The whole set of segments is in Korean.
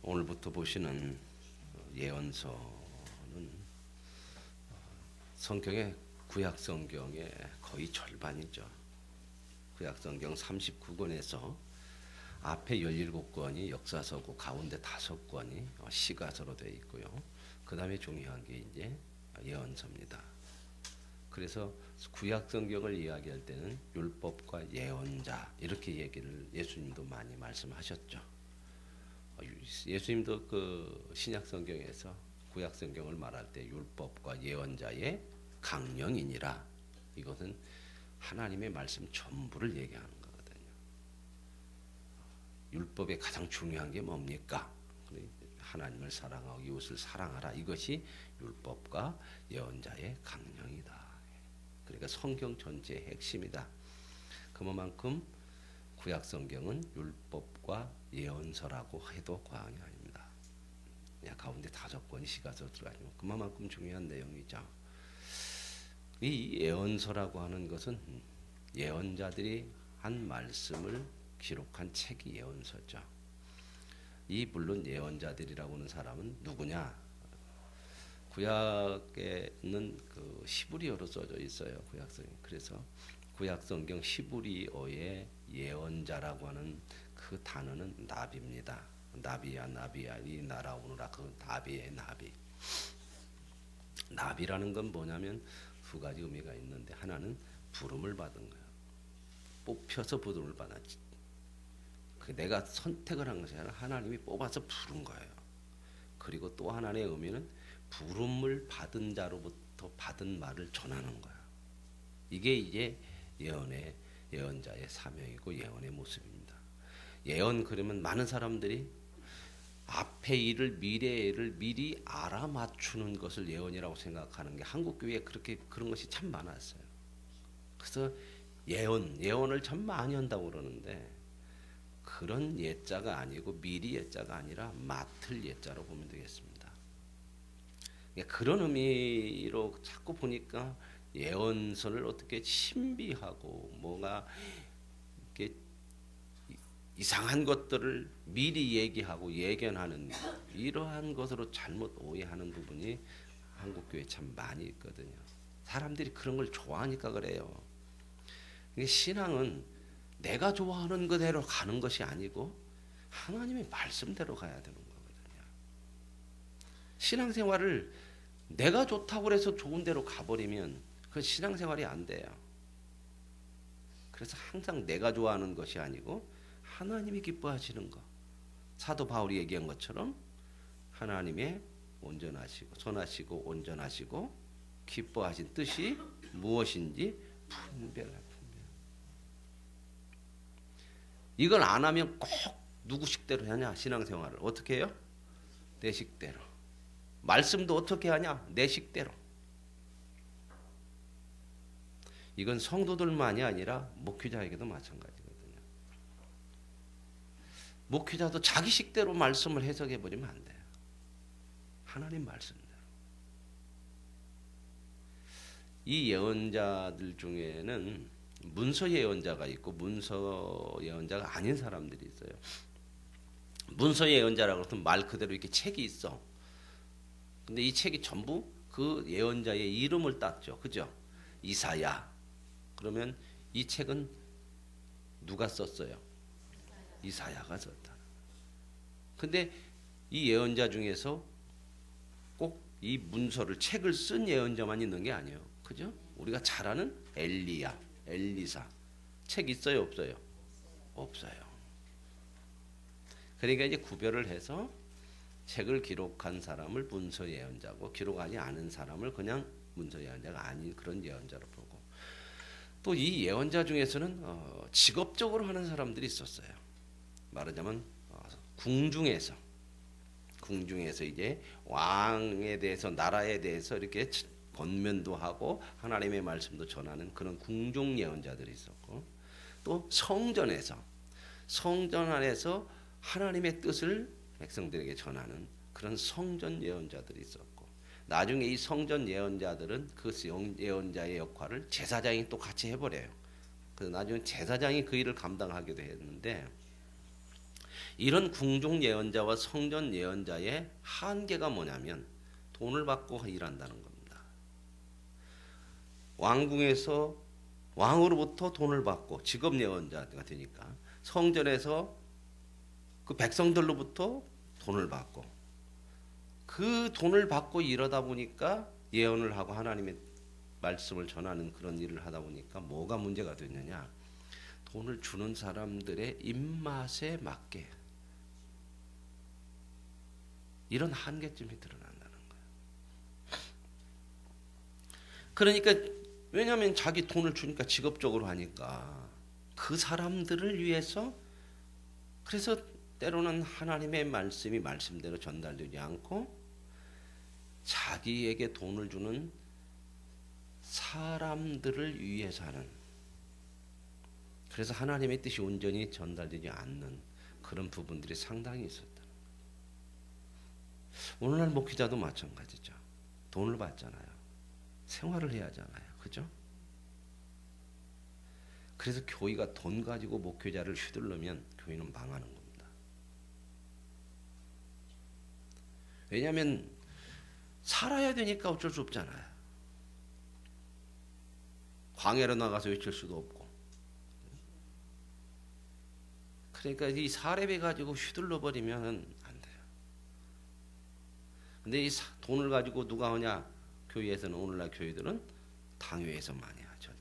오늘부터 보시는 예언서는 성경의 구약 성경의 거의 절반이죠. 구약 성경 39권에서 앞에 17권이 역사서고 가운데 5권이 시가서로 되어 있고요. 그 다음에 중요한 게 이제 예언서입니다. 그래서 구약 성경을 이야기할 때는 율법과 예언자 이렇게 얘기를 예수님도 많이 말씀하셨죠. 예수님도 그 신약 성경에서 구약 성경을 말할 때 율법과 예언자의 강령이니라, 이것은 하나님의 말씀 전부를 얘기하는 거거든요. 율법의 가장 중요한 게 뭡니까? 하나님을 사랑하고 이웃을 사랑하라. 이것이 율법과 예언자의 강령이다. 그러니까 성경 전체의 핵심이다. 그만큼 구약 성경은 율법과 예언서라고 해도 과언이 아닙니다. 가운데 5권이 시가서 들어가지고 그만큼 중요한 내용이죠. 이 예언서라고 하는 것은 예언자들이 한 말씀을 기록한 책이 예언서죠. 이 물론 예언자들이라고 하는 사람은 누구냐? 구약에는 그 히브리어로 써져 있어요. 구약성경. 그래서 구약성경 히브리어의 예언자라고 하는 그 단어는 나비입니다. 나비야 나비야 이 날아오느라, 그 나비의 나비. 나비라는 건 뭐냐면 두 가지 의미가 있는데, 하나는 부름을 받은 거예요. 뽑혀서 부름을 받았지. 내가 선택을 한 것이 아니라 하나님이 뽑아서 부른 거예요. 그리고 또 하나의 의미는 부름을 받은 자로부터 받은 말을 전하는 거야. 이게 이제 예언자의 사명이고 예언의 모습입니다. 예언, 그러면 많은 사람들이 앞에 일을, 미래의 일을 미리 알아맞추는 것을 예언이라고 생각하는 게 한국 교회에 그런 것이 참 많았어요. 그래서 예언을 참 많이 한다고 그러는데, 그런 예자가 아니고 미리 예자가 아니라 맡을 예자로 보면 되겠습니다. 그런 의미로 자꾸 보니까 예언서를 어떻게 신비하고 뭔가 이렇게 이상한 것들을 미리 얘기하고 예견하는 이러한 것으로 잘못 오해하는 부분이 한국교회에 참 많이 있거든요. 사람들이 그런 걸 좋아하니까 그래요. 신앙은 내가 좋아하는 그대로 가는 것이 아니고 하나님의 말씀대로 가야 되는 거거든요. 신앙생활을 내가 좋다고 해서 좋은 대로 가버리면 그 신앙생활이 안 돼요. 그래서 항상 내가 좋아하는 것이 아니고 하나님이 기뻐하시는 것, 사도 바울이 얘기한 것처럼 하나님의 온전하시고 선하시고 온전하시고 기뻐하신 뜻이 무엇인지 분별하라. 이걸 안 하면 꼭 누구 식대로 하냐? 신앙생활을 어떻게 해요? 내 식대로. 말씀도 어떻게 하냐? 내 식대로. 이건 성도들만이 아니라 목회자에게도 마찬가지거든요. 목회자도 자기 식대로 말씀을 해석해 버리면 안 돼요. 하나님 말씀대로. 이 예언자들 중에는 문서 예언자가 있고 문서 예언자가 아닌 사람들이 있어요. 문서 예언자라고 하면 말 그대로 이렇게 책이 있어. 근데 이 책이 전부 그 예언자의 이름을 땄죠. 그죠? 이사야. 그러면 이 책은 누가 썼어요? 이사야가 썼다. 근데 이 예언자 중에서 꼭 이 문서를, 책을 쓴 예언자만 있는 게 아니에요. 그죠? 우리가 잘 아는 엘리야, 엘리사. 책 있어요, 없어요? 없어요. 그러니까 이제 구별을 해서 책을 기록한 사람을 문서 예언자고 기록하지 않은 사람을 그냥 문서 예언자가 아닌 그런 예언자로 보고, 또 이 예언자 중에서는 직업적으로 하는 사람들이 있었어요. 말하자면 궁중에서 이제 왕에 대해서, 나라에 대해서 이렇게 권면도 하고 하나님의 말씀도 전하는 그런 궁중 예언자들이 있었고, 또 성전 안에서 하나님의 뜻을 백성들에게 전하는 그런 성전 예언자들이 있었고, 나중에 이 성전 예언자들은 그 예언자의 역할을 제사장이 또 같이 해버려요. 그래서 나중에 제사장이 그 일을 감당하기도 했는데, 이런 궁중 예언자와 성전 예언자의 한계가 뭐냐면 돈을 받고 일한다는 겁니다. 왕궁에서 왕으로부터 돈을 받고 직업 예언자가 되니까 성전에서 그 백성들로부터 돈을 받고 그 돈을 받고 이러다 보니까 예언을 하고 하나님의 말씀을 전하는 그런 일을 하다 보니까 뭐가 문제가 됐느냐? 돈을 주는 사람들의 입맛에 맞게 이런 한계점이 드러난다는 거예요. 그러니까 왜냐하면 자기 돈을 주니까 직업적으로 하니까 그 사람들을 위해서 그래서 때로는 하나님의 말씀이 말씀대로 전달되지 않고 자기에게 돈을 주는 사람들을 위해서 하는 그래서 하나님의 뜻이 온전히 전달되지 않는 그런 부분들이 상당히 있었다. 오늘날 목회자도 마찬가지죠. 돈을 받잖아요. 생활을 해야 하잖아요. 그죠? 그래서 교회가 돈 가지고 목회자를 휘둘르면 교회는 망하는 겁니다. 왜냐하면 살아야 되니까 어쩔 수 없잖아요. 광야로 나가서 외칠 수도 없고. 그러니까 이 사례비 가지고 휘둘러 버리면 안 돼요. 근데 이 돈을 가지고 누가 하냐? 교회에서는 오늘날 교회들은 당회에서 많이 하죠.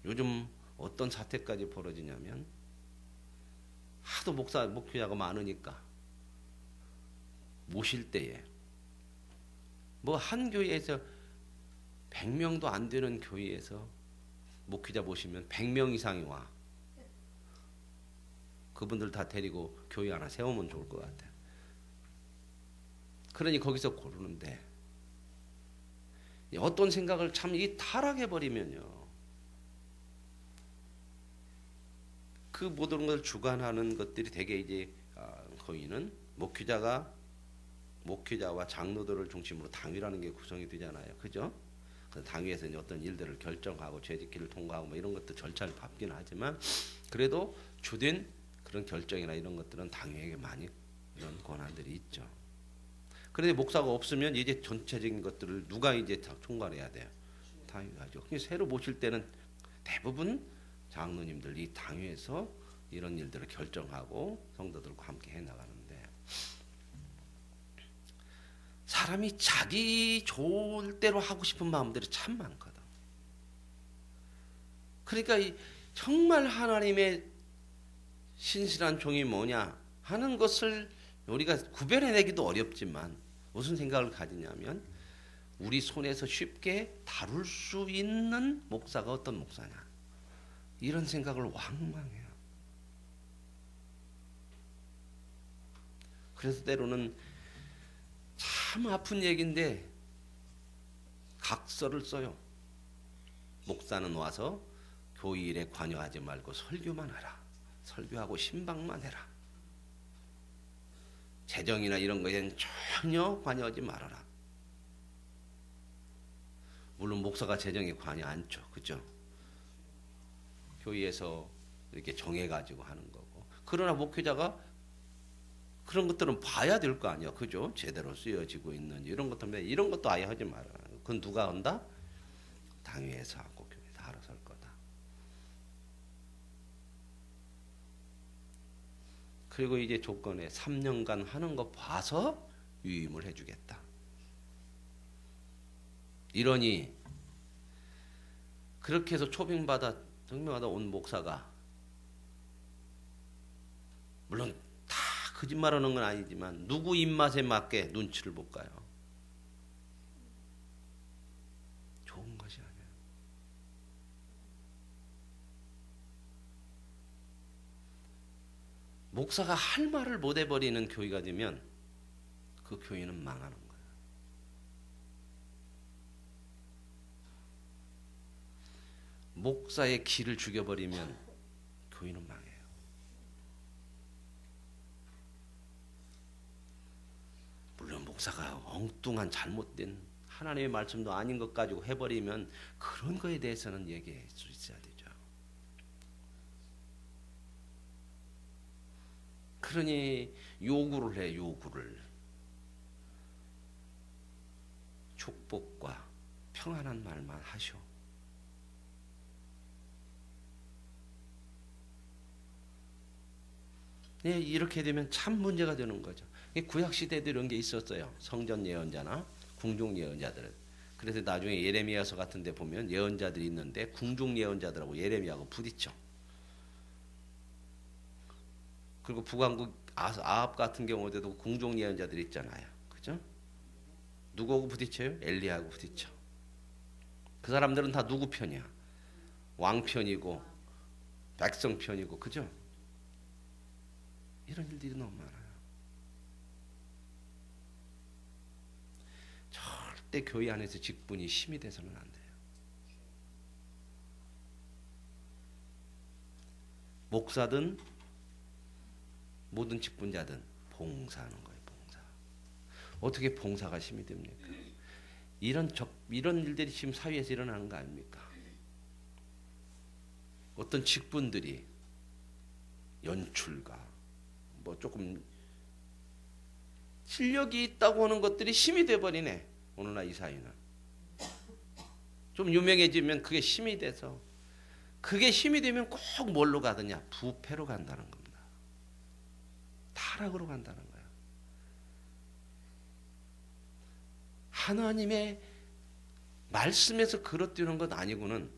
요즘 어떤 사태까지 벌어지냐면 하도 목회자가 많으니까 모실 때에 뭐 한 교회에서 100명도 안 되는 교회에서 목회자 모시면 100명 이상이 와. 그분들 다 데리고 교회 하나 세우면 좋을 것 같아요. 그러니 거기서 고르는데 어떤 생각을 참 이 타락해버리면요. 그 모든 걸 주관하는 것들이 되게 이제 거의는 목회자와 장로들을 중심으로 당위라는 게 구성이 되잖아요. 그죠? 당위에서 이제 어떤 일들을 결정하고 죄짓기를 통과하고 뭐 이런 것도 절차를 밟기는 하지만 그래도 주된 그런 결정이나 이런 것들은 당위에게 많이 이런 권한들이 있죠. 그런데 목사가 없으면 이제 전체적인 것들을 누가 이제 총괄해야 돼요? 당위가 하죠. 새로 모실 때는 대부분 장로님들 이 당회에서 이런 일들을 결정하고 성도들과 함께 해나가는데 사람이 자기 좋을 대로 하고 싶은 마음들이 참 많거든. 그러니까 정말 하나님의 신실한 종이 뭐냐 하는 것을 우리가 구별해내기도 어렵지만 무슨 생각을 가지냐면 우리 손에서 쉽게 다룰 수 있는 목사가 어떤 목사냐 이런 생각을 왕망해요. 그래서 때로는 참 아픈 얘기인데 각서를 써요. 목사는 와서 교회 일에 관여하지 말고 설교만 하라. 설교하고 신방만 해라. 재정이나 이런 거에는 전혀 관여하지 말아라. 물론 목사가 재정에 관여 않죠. 그죠? 교회에서 이렇게 정해가지고 하는 거고. 그러나 목회자가 그런 것들은 봐야 될 거 아니야. 그죠? 제대로 쓰여지고 있는지 이런 것들 이런 것도 아예 하지 말아라. 그건 누가 한다? 당회에서 하고 교회에서 알아서 할 거다. 그리고 이제 조건에 3년간 하는 거 봐서 유임을 해주겠다. 이러니 그렇게 해서 초빙받아 성명하다 온 목사가 물론 다 거짓말하는 건 아니지만 누구 입맛에 맞게 눈치를 볼까요? 좋은 것이 아니에요. 목사가 할 말을 못 해버리는 교회가 되면 그 교회는 망하는 거예요. 목사의 길을 죽여버리면 교회는 망해요. 물론 목사가 엉뚱한 잘못된 하나님의 말씀도 아닌 것 가지고 해버리면 그런 거에 대해서는 얘기할 수 있어야 되죠. 그러니 요구를 해, 요구를. 축복과 평안한 말만 하시오. 네, 이렇게 되면 참 문제가 되는 거죠. 구약 시대도 이런 게 있었어요. 성전 예언자나 궁중 예언자들. 그래서 나중에 예레미야서 같은 데 보면 예언자들이 있는데 궁중 예언자들하고 예레미야하고 부딪혀. 그리고 북왕국 아합 같은 경우에도 궁중 예언자들이 있잖아요. 그죠? 누구하고 부딪혀요? 엘리야하고 부딪혀. 그 사람들은 다 누구 편이야? 왕 편이고 백성 편이고, 그죠? 이런 일들이 너무 많아요. 절대 교회 안에서 직분이 심이 돼서는 안 돼요. 목사든 모든 직분자든 봉사하는 거예요. 봉사. 어떻게 봉사가 심이 됩니까? 이런 일들이 지금 사회에서 일어나는 거 아닙니까? 어떤 직분들이 연출가, 뭐 조금 실력이 있다고 하는 것들이 힘이 돼버리네. 오늘날 이 사회는. 좀 유명해지면 그게 힘이 돼서, 그게 힘이 되면 꼭 뭘로 가느냐? 부패로 간다는 겁니다. 타락으로 간다는 거야. 하나님의 말씀에서 그릇되는 것 아니고는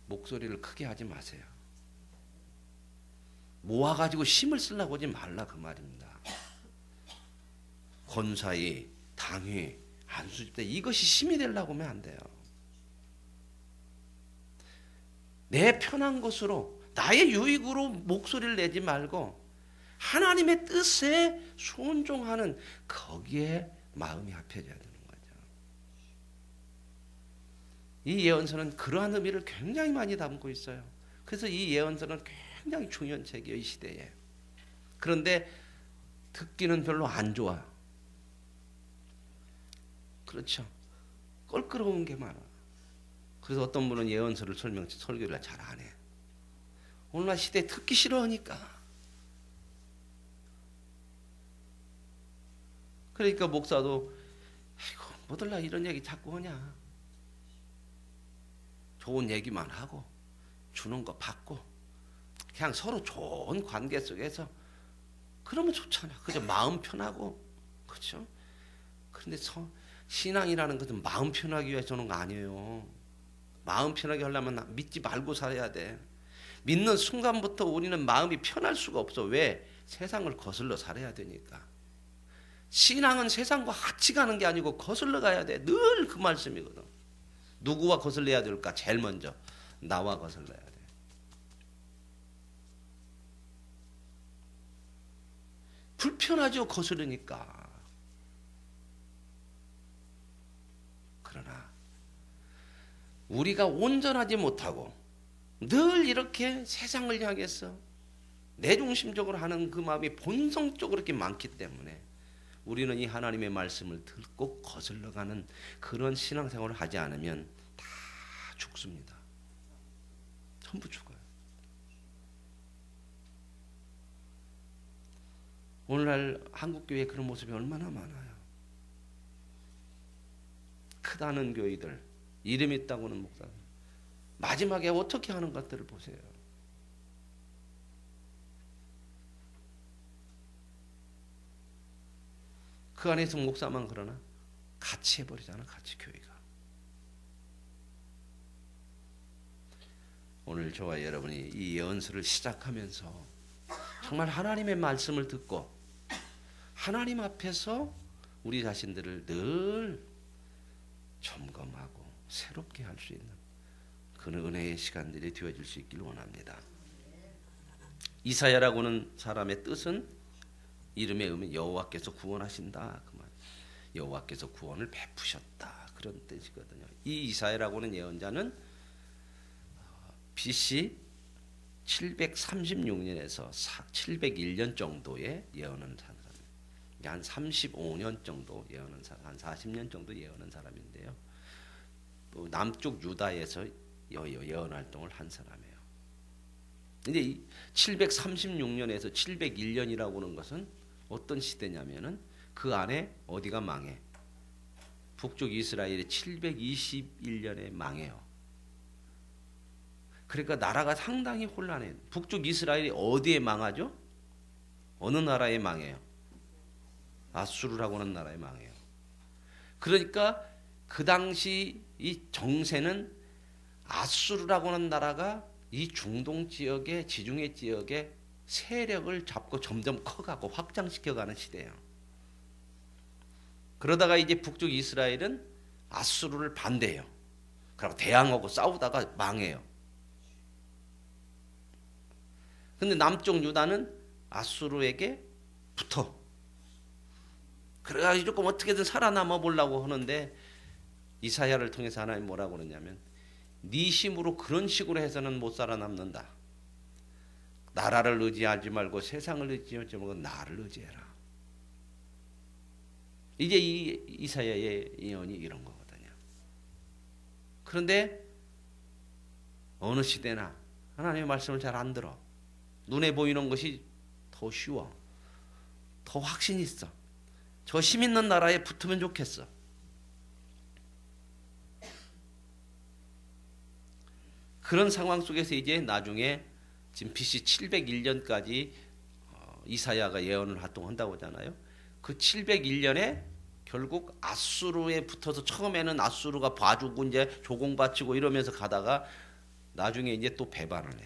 목소리를 크게 하지 마세요. 모아가지고 힘을 쓰려고 하지 말라, 그 말입니다. 권사위, 당위, 안수집대, 이것이 힘이 되려고 하면 안 돼요. 내 편한 것으로, 나의 유익으로 목소리를 내지 말고 하나님의 뜻에 순종하는, 거기에 마음이 합해져야 되는 거죠. 이 예언서는 그러한 의미를 굉장히 많이 담고 있어요. 그래서 이 예언서는 굉장히 중요한 책이에요, 이 시대에. 그런데 듣기는 별로 안 좋아. 그렇죠. 껄끄러운 게 많아. 그래서 어떤 분은 예언서를 설교를 잘 안 해. 오늘날 시대에 듣기 싫어하니까. 그러니까 목사도, 아이고, 뭐들라 이런 얘기 자꾸 하냐. 좋은 얘기만 하고 주는 거 받고 그냥 서로 좋은 관계 속에서 그러면 좋잖아. 그죠? 마음 편하고, 그렇죠? 그런데 신앙이라는 것은 마음 편하기 위해서 하는 거 아니에요. 마음 편하게 하려면 믿지 말고 살아야 돼. 믿는 순간부터 우리는 마음이 편할 수가 없어. 왜? 세상을 거슬러 살아야 되니까. 신앙은 세상과 같이 가는 게 아니고 거슬러 가야 돼. 늘 그 말씀이거든. 누구와 거슬려야 될까? 제일 먼저 나와 거슬러야 돼. 불편하죠, 거스르니까. 그러나 우리가 온전하지 못하고 늘 이렇게 세상을 향해서 내중심적으로 하는 그 마음이 본성적으로 이렇게 많기 때문에 우리는 이 하나님의 말씀을 듣고 거슬러가는 그런 신앙생활을 하지 않으면 다 죽습니다. 전부 죽어요. 오늘날 한국교회에 그런 모습이 얼마나 많아요. 크다는 교회들, 이름 있다고는 목사들, 마지막에 어떻게 하는 것들을 보세요. 그 안에서 목사만 그러나 같이 해버리잖아, 같이 교회가. 오늘 저와 여러분이 이 예언서를 시작하면서 정말 하나님의 말씀을 듣고 하나님 앞에서 우리 자신들을 늘 점검하고 새롭게 할 수 있는 그런 은혜의 시간들이 되어질 수 있기를 원합니다. 이사야라고는 사람의 뜻은 이름의 의미 여호와께서 구원하신다, 그 말. 여호와께서 구원을 베푸셨다, 그런 뜻이거든요. 이 이사야라고는 예언자는 BC 736년에서 701년 정도의 예언한 사람, 한 35년 정도 예언한 사람, 한 40년 정도 예언한 사람인데요. 또 남쪽 유다에서 예언 활동을 한 사람이에요. 이제 736년에서 701년이라고 하는 것은 어떤 시대냐면은 그 안에 어디가 망해? 북쪽 이스라엘이 721년에 망해요. 그러니까 나라가 상당히 혼란해요. 북쪽 이스라엘이 어디에 망하죠? 어느 나라에 망해요? 아수르라고 하는 나라에 망해요. 그러니까 그 당시 이 정세는 아수르라고 하는 나라가 이 중동 지역의 지중해 지역의 세력을 잡고 점점 커가고 확장시켜가는 시대예요. 그러다가 이제 북쪽 이스라엘은 아수르를 반대해요. 그리고 대항하고 싸우다가 망해요. 근데 남쪽 유다는 아수르에게 붙어. 그래가지고 조금 어떻게든 살아남아 보려고 하는데 이사야를 통해서 하나님 뭐라고 그러냐면 네 힘으로 그런 식으로 해서는 못 살아남는다. 나라를 의지하지 말고 세상을 의지하지 말고 나를 의지해라. 이제 이 이사야의 예언이 이런 거거든요. 그런데 어느 시대나 하나님의 말씀을 잘 안 들어. 눈에 보이는 것이 더 쉬워. 더 확신 있어. 저 힘 있는 나라에 붙으면 좋겠어. 그런 상황 속에서 이제 나중에 지금 BC 701년까지 이사야가 예언을 활동한다고 하잖아요. 그 701년에 결국 아수르에 붙어서 처음에는 아수르가 봐주고 이제 조공바치고 이러면서 가다가 나중에 이제 또 배반을 해.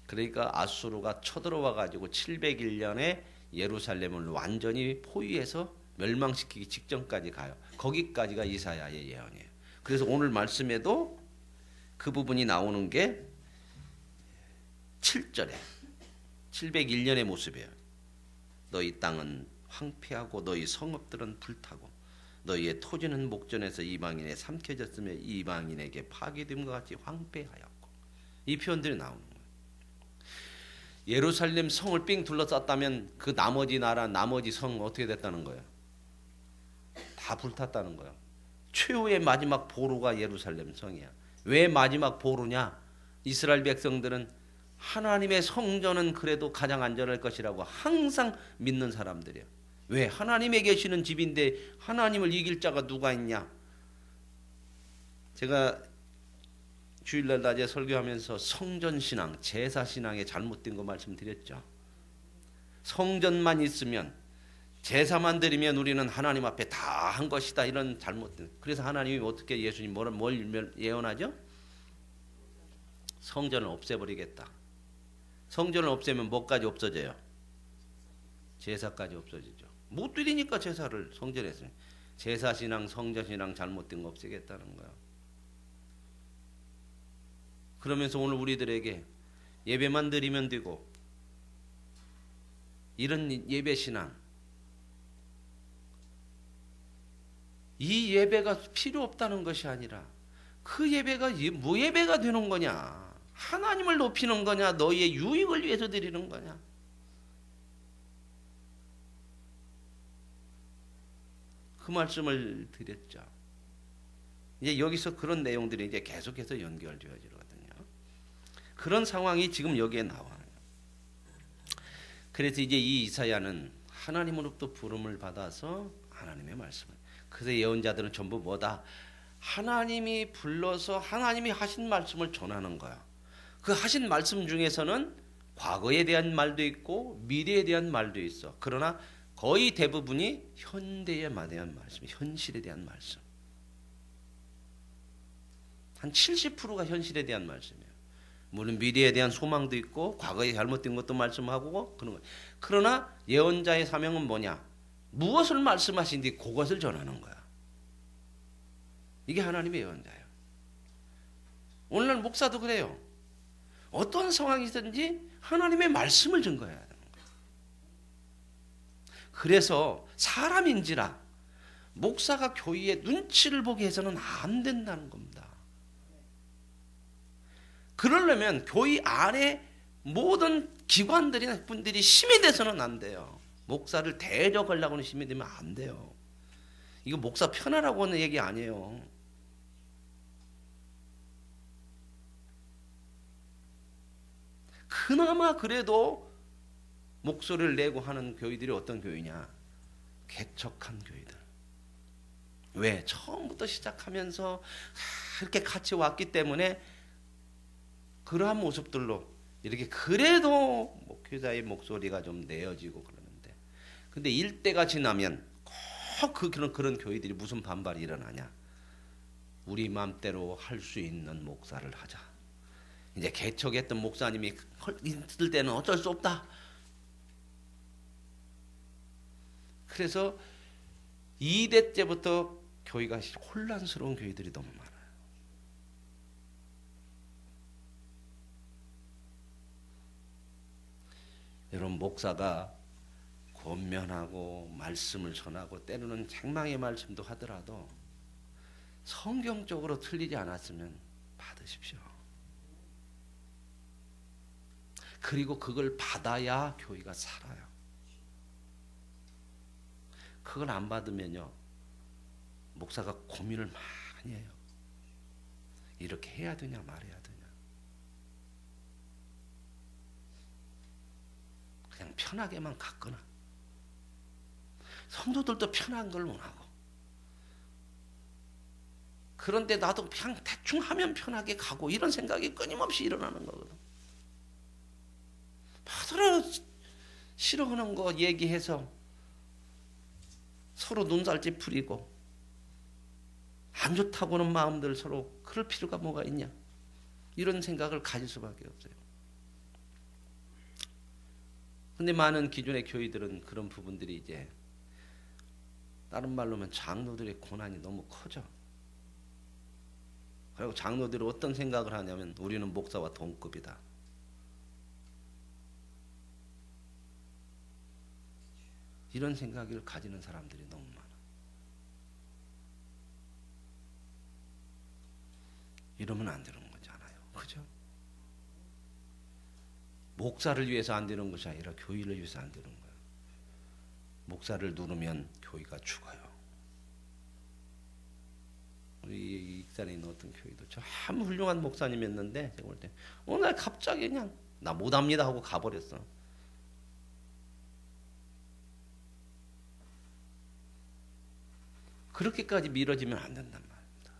그러니까 아수르가 쳐들어와 가지고 701년에 예루살렘을 완전히 포위해서 멸망시키기 직전까지 가요. 거기까지가 이사야의 예언이에요. 그래서 오늘 말씀에도 그 부분이 나오는 게 7절에 701년의 모습이에요. 너희 땅은 황폐하고 너희 성읍들은 불타고 너희의 토지는 목전에서 이방인에 삼켜졌으며 이방인에게 파괴됨과 같이 황폐하였고 이 표현들이 나오는 거예요. 예루살렘 성을 삥 둘러쌌다면 그 나머지 나라 나머지 성 어떻게 됐다는 거예요? 다 불탔다는 거예요. 최후의 마지막 보루가 예루살렘 성이야. 왜 마지막 보루냐? 이스라엘 백성들은 하나님의 성전은 그래도 가장 안전할 것이라고 항상 믿는 사람들이에요. 왜? 하나님에 계시는 집인데 하나님을 이길 자가 누가 있냐? 제가 주일날 낮에 설교하면서 성전신앙, 제사신앙에 잘못된 거 말씀드렸죠. 성전만 있으면 제사만 드리면 우리는 하나님 앞에 다 한 것이다 이런 잘못된. 그래서 하나님이 어떻게 예수님 뭘 예언하죠? 성전을 없애버리겠다. 성전을 없애면 뭐까지 없어져요? 제사까지 없어지죠. 못 드리니까 제사를 성전에서. 제사신앙, 성전신앙 잘못된 거 없애겠다는 거야. 그러면서 오늘 우리들에게 예배만 드리면 되고 이런 예배신앙 이 예배가 필요 없다는 것이 아니라 그 예배가 뭐 예배가 되는 거냐? 하나님을 높이는 거냐? 너희의 유익을 위해서 드리는 거냐? 그 말씀을 드렸죠. 이제 여기서 그런 내용들이 이제 계속해서 연결되어지거든요. 그런 상황이 지금 여기에 나와요. 그래서 이제 이 이사야는 하나님으로부터 부름을 받아서 하나님의 말씀을. 그래서 예언자들은 전부 뭐다? 하나님이 불러서 하나님이 하신 말씀을 전하는 거야. 그 하신 말씀 중에서는 과거에 대한 말도 있고 미래에 대한 말도 있어. 그러나 거의 대부분이 현대에 대한 말씀, 현실에 대한 말씀. 한 70%가 현실에 대한 말씀이에요. 물론 미래에 대한 소망도 있고 과거에 잘못된 것도 말씀하고 그런 거예요. 그러나 예언자의 사명은 뭐냐? 무엇을 말씀하신지 그것을 전하는 거야. 이게 하나님의 예언자예요. 오늘날 목사도 그래요. 어떤 상황이든지 하나님의 말씀을 증거해야 하는 거예요. 그래서 사람인지라 목사가 교회의 눈치를 보게 해서는 안 된다는 겁니다. 그러려면 교회 안에 모든 기관들이나 분들이 힘이 돼서는 안 돼요. 목사를 대적하려고 하는 힘이 되면 안 돼요. 이거 목사 편하라고 하는 얘기 아니에요. 그나마 그래도 목소리를 내고 하는 교회들이 어떤 교회냐? 개척한 교회들. 왜? 처음부터 시작하면서 이렇게 같이 왔기 때문에 그러한 모습들로 이렇게 그래도 목회자의 목소리가 좀 내어지고 그러는데, 근데 일대가 지나면 꼭 그런 교회들이 무슨 반발이 일어나냐? 우리 마음대로 할 수 있는 목사를 하자. 이제 개척했던 목사님이 있을 때는 어쩔 수 없다. 그래서 2대째부터 교회가 혼란스러운 교회들이 너무 많아요. 여러분, 목사가 권면하고 말씀을 전하고 때로는 책망의 말씀도 하더라도 성경적으로 틀리지 않았으면 받으십시오. 그리고 그걸 받아야 교회가 살아요. 그걸 안 받으면요, 목사가 고민을 많이 해요. 이렇게 해야 되냐 말해야 되냐. 그냥 편하게만 갔거나, 성도들도 편한 걸 원하고, 그런데 나도 그냥 대충 하면 편하게 가고, 이런 생각이 끊임없이 일어나는 거거든. 서로 싫어하는 거 얘기해서 서로 눈살집 부리고, 안 좋다고는 마음들 서로 그럴 필요가 뭐가 있냐, 이런 생각을 가질 수밖에 없어요. 근데 많은 기존의 교회들은 그런 부분들이 이제, 다른 말로 하면 장로들의 고난이 너무 커져. 그리고 장로들이 어떤 생각을 하냐면, 우리는 목사와 동급이다. 이런 생각을 가지는 사람들이 너무 많아. 이러면 안 되는 거잖아요. 그죠? 목사를 위해서 안 되는 것이 아니라 교회를 위해서 안 되는 거예요. 목사를 누르면 교회가 죽어요. 우리 익산에 있는 어떤 교회도 참 훌륭한 목사님이었는데, 제가 볼 때 어느 날 갑자기 그냥 나 못합니다 하고 가버렸어. 그렇게까지 미뤄지면 안 된단 말입니다.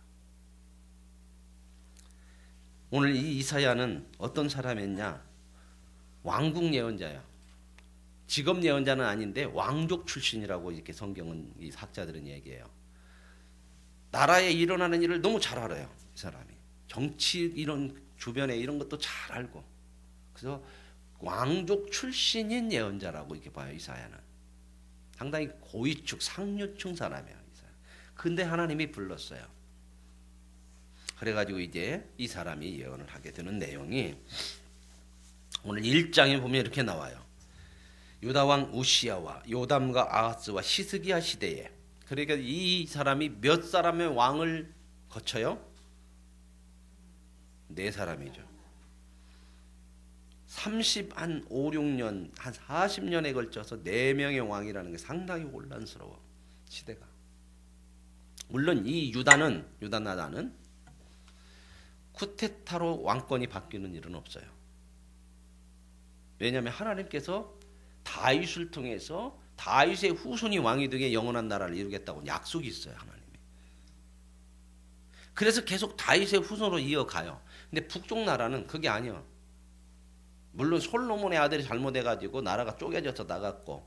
오늘 이 이사야는 어떤 사람이었냐? 왕국 예언자야. 직업 예언자는 아닌데 왕족 출신이라고 이렇게 성경은, 이 학자들은 얘기해요. 나라에 일어나는 일을 너무 잘 알아요, 이 사람이. 정치 이런 주변에 이런 것도 잘 알고. 그래서 왕족 출신인 예언자라고 이렇게 봐요, 이사야는. 상당히 고위축, 상류층 사람이에요, 이사야. 근데 하나님이 불렀어요. 그래가지고 이제 이 사람이 예언을 하게 되는 내용이 오늘 1장에 보면 이렇게 나와요. 유다 왕 우시야와 요담과 아하스와 히스기야 시대에, 그러니까 이 사람이 몇 사람의 왕을 거쳐요? 4사람이죠. 30한 5, 6년, 한 40년에 걸쳐서 4명의 왕이라는 게 상당히 혼란스러워, 시대가. 물론 이 유다 나라는 쿠데타로 왕권이 바뀌는 일은 없어요. 왜냐하면 하나님께서 다윗을 통해서 다윗의 후손이 왕이 되게 영원한 나라를 이루겠다고 약속이 있어요, 하나님이. 그래서 계속 다윗의 후손으로 이어가요. 근데 북쪽 나라는 그게 아니야. 물론 솔로몬의 아들이 잘못해가지고 나라가 쪼개져서 나갔고,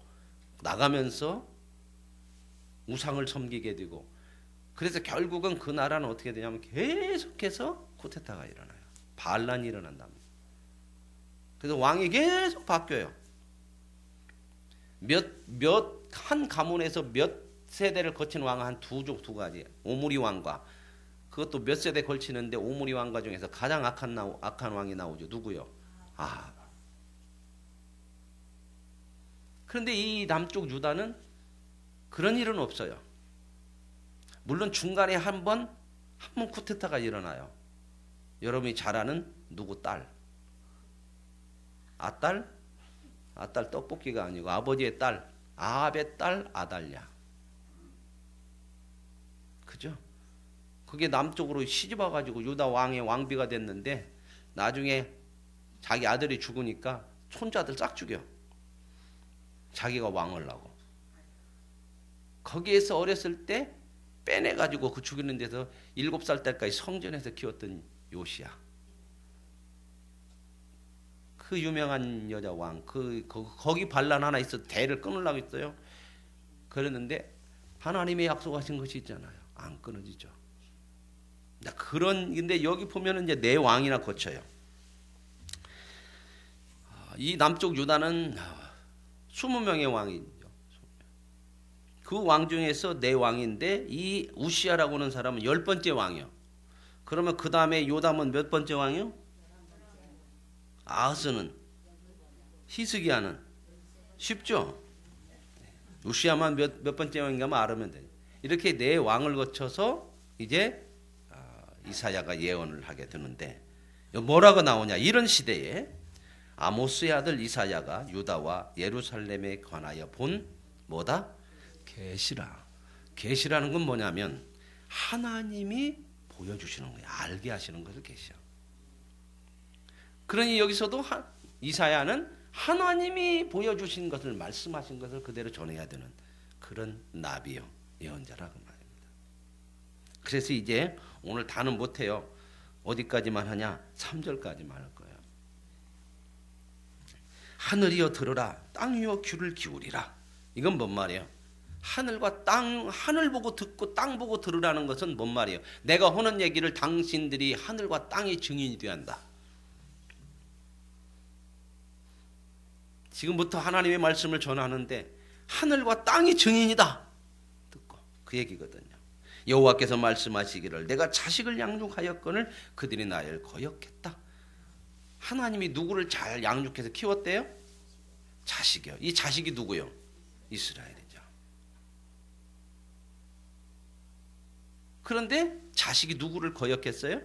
나가면서 우상을 섬기게 되고, 그래서 결국은 그 나라는 어떻게 되냐면 계속해서 쿠데타가 일어나요. 반란이 일어난답니다. 그래서 왕이 계속 바뀌어요. 한 가문에서 몇 세대를 거친 왕은 한 두 가지. 오므리 왕과, 그것도 몇 세대 걸치는데 오므리 왕과 중에서 가장 악한 왕이 나오죠. 누구요? 그런데 이 남쪽 유다는 그런 일은 없어요. 물론 중간에 한 번 쿠데타가 일어나요. 여러분이 잘 아는 누구 딸? 아딸 떡볶이가 아니고 아버지의 딸, 아합의 딸 아달랴. 그죠? 그게 남쪽으로 시집 와가지고 유다 왕의 왕비가 됐는데, 나중에 자기 아들이 죽으니까 손자들 싹 죽여. 자기가 왕을 하고. 거기에서 어렸을 때 빼내가지고 그 죽이는 데서 7살 때까지 성전에서 키웠던 요시야. 그 유명한 여자 왕, 거기 반란 하나 있어 대를 끊으려고 했어요. 그랬는데 하나님의 약속하신 것이 있잖아요. 안 끊어지죠. 근데 여기 보면은 이제 네 왕이나 거쳐요. 이 남쪽 유다는 20명의 왕이죠. 그 왕 중에서 네 왕인데 이 우시아라고 하는 사람은 10번째 왕이요. 그러면 그 다음에 요담은 몇 번째 왕이요? 아하스는, 히스기야는 쉽죠? 우시아만 몇 번째 왕인가 알으면 돼요. 이렇게 네 왕을 거쳐서 이제 이사야가 예언을 하게 되는데 뭐라고 나오냐? 이런 시대에 아모스의 아들 이사야가 유다와 예루살렘에 관하여 본 뭐다? 계시라. 계시라는 건 뭐냐면 하나님이 보여주시는 거예요. 알게 하시는 것을 계시야. 그러니 여기서도 이사야는 하나님이 보여주신 것을 말씀하신 것을 그대로 전해야 되는 그런 나비요 예언자라고 말입니다. 그래서 이제 오늘 다는 못해요. 어디까지만 하냐? 3절까지만 할 거예요. 하늘이여 들으라, 땅이여 귀를 기울이라. 이건 뭔 말이에요? 하늘과 땅, 하늘 보고 듣고 땅 보고 들으라는 것은 뭔 말이에요? 내가 하는 얘기를 당신들이 하늘과 땅이 증인이 되어야 한다. 지금부터 하나님의 말씀을 전하는데 하늘과 땅이 증인이다. 듣고 그 얘기거든요. 여호와께서 말씀하시기를 내가 자식을 양육하였거늘 그들이 나를 거역했다. 하나님이 누구를 잘 양육해서 키웠대요? 자식이요. 이 자식이 누구요? 이스라엘이죠. 그런데 자식이 누구를 거역했어요?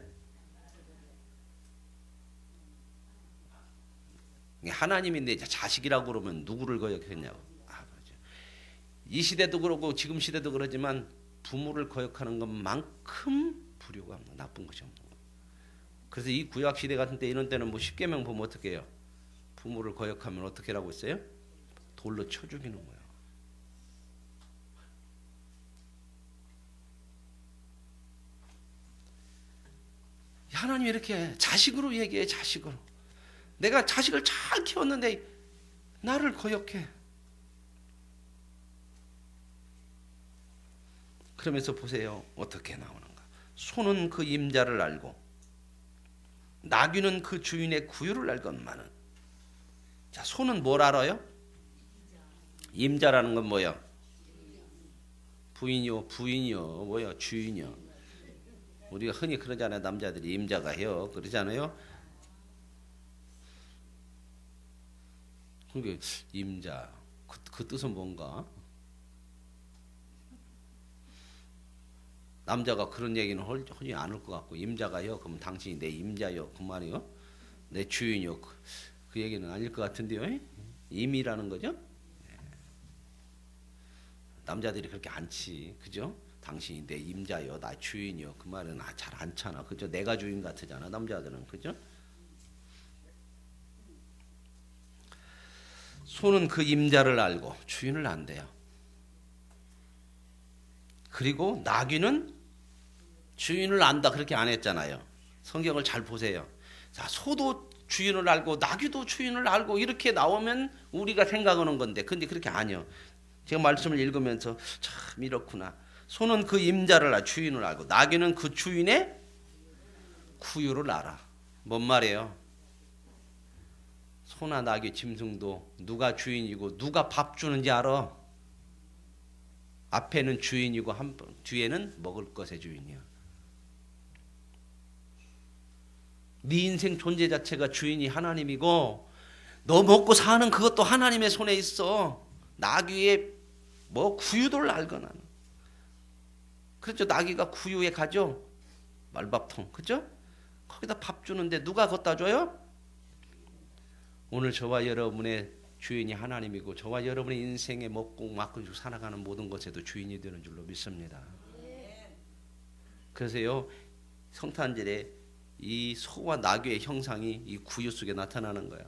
하나님인데 자식이라고 그러면 누구를 거역했냐고. 아버지. 이 시대도 그렇고 지금 시대도 그러지만 부모를 거역하는 것만큼 불효가 없는 나쁜 것이 없는 거예요. 그래서 이 구약 시대 같은 때 이런 때는 뭐 십계명 보면 어떻게 해요? 부모를 거역하면 어떻게 하라고 했어요? 돌로 쳐 죽이는 거예요. 하나님이 이렇게 자식으로 얘기해. 자식으로. 내가 자식을 잘 키웠는데 나를 거역해. 그러면서 보세요. 어떻게 나오는가. 소는 그 임자를 알고 나귀는 그 주인의 구유를 알건만은. 자, 소는 뭘 알아요? 임자라는 건 뭐야? 부인이요. 뭐야? 주인이요. 우리가 흔히 그러잖아요. 남자들이 임자가 해요. 그러잖아요. 그게 임자 그 뜻은 뭔가? 남자가 그런 얘기는 하지 않을 것 같고 임자가요. 그럼 당신이 내 임자요. 그 말이요. 내 주인이요. 그 얘기는 아닐 것 같은데요. 임이라는 거죠. 남자들이 그렇게 않지. 그죠? 당신이 내 임자요. 나 주인이요. 그 말은 잘 않잖아. 그죠? 내가 주인 같으잖아. 남자들은. 그죠? 소는 그 임자를 알고 주인을 안대요. 그리고 나귀는 주인을 안다 그렇게 안 했잖아요. 성경을 잘 보세요. 자, 소도 주인을 알고 나귀도 주인을 알고 이렇게 나오면 우리가 생각하는 건데 근데 그렇게 아니요. 제가 말씀을 읽으면서 참 이렇구나. 소는 그 임자를 알고 주인을 알고 나귀는 그 주인의 구유를 알아. 뭔 말이에요? 소나 나귀 짐승도 누가 주인이고 누가 밥 주는지 알아. 앞에는 주인이고 뒤에는 먹을 것의 주인이야. 네 인생 존재 자체가 주인이 하나님이고 너 먹고 사는 그것도 하나님의 손에 있어. 나귀의 뭐 구유도를 알거나. 그렇죠. 나귀가 구유에 가죠. 말밥통. 그죠? 거기다 밥 주는데 누가 걷다 줘요? 오늘 저와 여러분의 주인이 하나님이고 저와 여러분의 인생에 먹고 맡고 살아가는 모든 것에도 주인이 되는 줄로 믿습니다. 그래서요 성탄절에 이 소와 나귀의 형상이 이 구유 속에 나타나는 거야.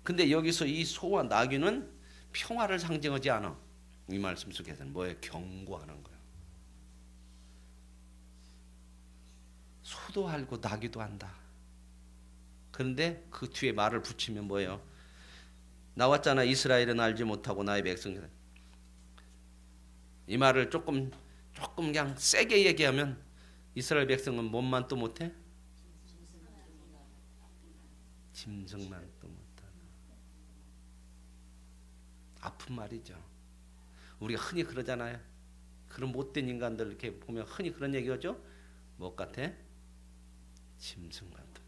근데 여기서 이 소와 나귀는 평화를 상징하지 않아. 이 말씀 속에서는 뭐예요? 경고하는 거야. 소도 알고 나귀도 안다. 그런데 그 뒤에 말을 붙이면 뭐예요? 나왔잖아. 이스라엘은 알지 못하고 나의 백성이다. 이 말을 조금 그냥 세게 얘기하면 이스라엘 백성은 뭔만 또 못해? 짐승만 또 못하다. 아픈 말이죠. 우리가 흔히 그러잖아요. 그런 못된 인간들 이렇게 보면 흔히 그런 얘기하죠. 뭐 같아? 짐승만 또.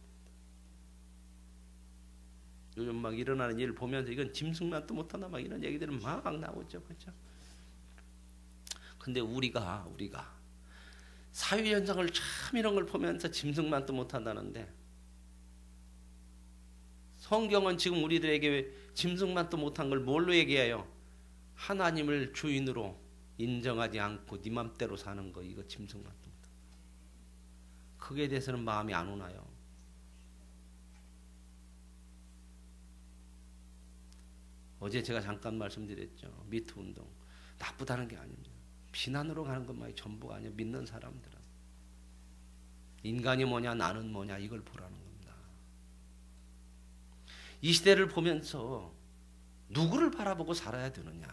요즘 막 일어나는 일 보면서 이건 짐승만 또 못하나 막 이런 얘기들은 막 나오죠, 그렇죠? 근데 우리가 사회 현상을 참 이런 걸 보면서 짐승만 또 못한다는데 성경은 지금 우리들에게 짐승만 또 못한 걸 뭘로 얘기해요? 하나님을 주인으로 인정하지 않고 네 맘대로 사는 거 이거 짐승만 또 못한다. 그게 대해서는 마음이 안 오나요? 어제 제가 잠깐 말씀드렸죠. 미투 운동 나쁘다는 게 아닙니다. 비난으로 가는 것만이 전부가 아니에요. 믿는 사람들은 인간이 뭐냐 나는 뭐냐 이걸 보라는 겁니다. 이 시대를 보면서 누구를 바라보고 살아야 되느냐.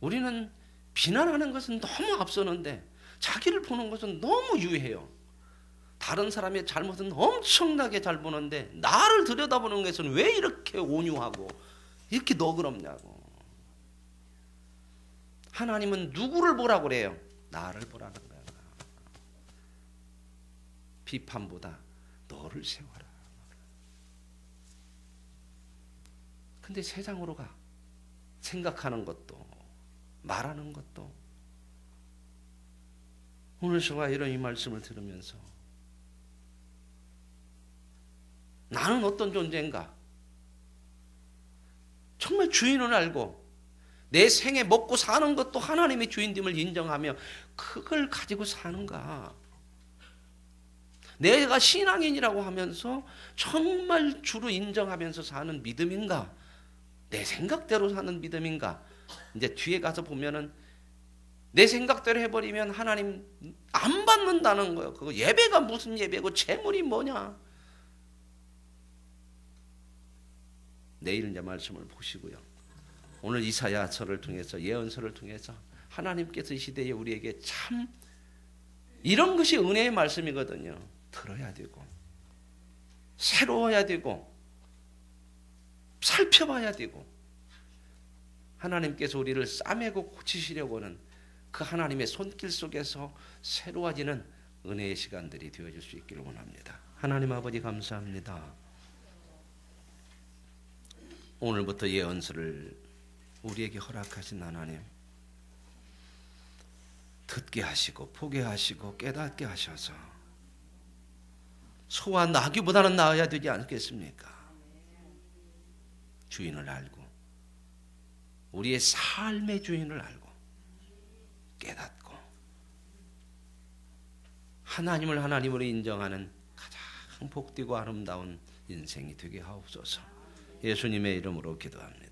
우리는 비난하는 것은 너무 앞서는데 자기를 보는 것은 너무 유해요. 다른 사람의 잘못은 엄청나게 잘 보는데 나를 들여다보는 것은 왜 이렇게 온유하고 이렇게 너그럽냐고. 하나님은 누구를 보라고 그래요? 나를 보라는 거야. 비판보다 너를 세워라. 근데 세상으로 가. 생각하는 것도 말하는 것도. 오늘 제가 이런 이 말씀을 들으면서 나는 어떤 존재인가? 정말 주인을 알고 내 생에 먹고 사는 것도 하나님의 주인됨을 인정하며 그걸 가지고 사는가? 내가 신앙인이라고 하면서 정말 주로 인정하면서 사는 믿음인가? 내 생각대로 사는 믿음인가? 이제 뒤에 가서 보면은 내 생각대로 해버리면 하나님 안 받는다는 거예요. 그거 예배가 무슨 예배고 재물이 뭐냐? 내일 이제 말씀을 보시고요. 오늘 이사야서를 통해서 예언서를 통해서 하나님께서 이 시대에 우리에게 참 이런 것이 은혜의 말씀이거든요. 들어야 되고 새로워야 되고 살펴봐야 되고 하나님께서 우리를 싸매고 고치시려고 하는 그 하나님의 손길 속에서 새로워지는 은혜의 시간들이 되어질 수 있기를 원합니다. 하나님 아버지 감사합니다. 오늘부터 예언서를 우리에게 허락하신 하나님, 듣게 하시고 보게 하시고 깨닫게 하셔서 소와 나귀보다는 나아야 되지 않겠습니까? 주인을 알고 우리의 삶의 주인을 알고 깨닫고 하나님을 하나님으로 인정하는 가장 복되고 아름다운 인생이 되게 하옵소서. 예수님의 이름으로 기도합니다.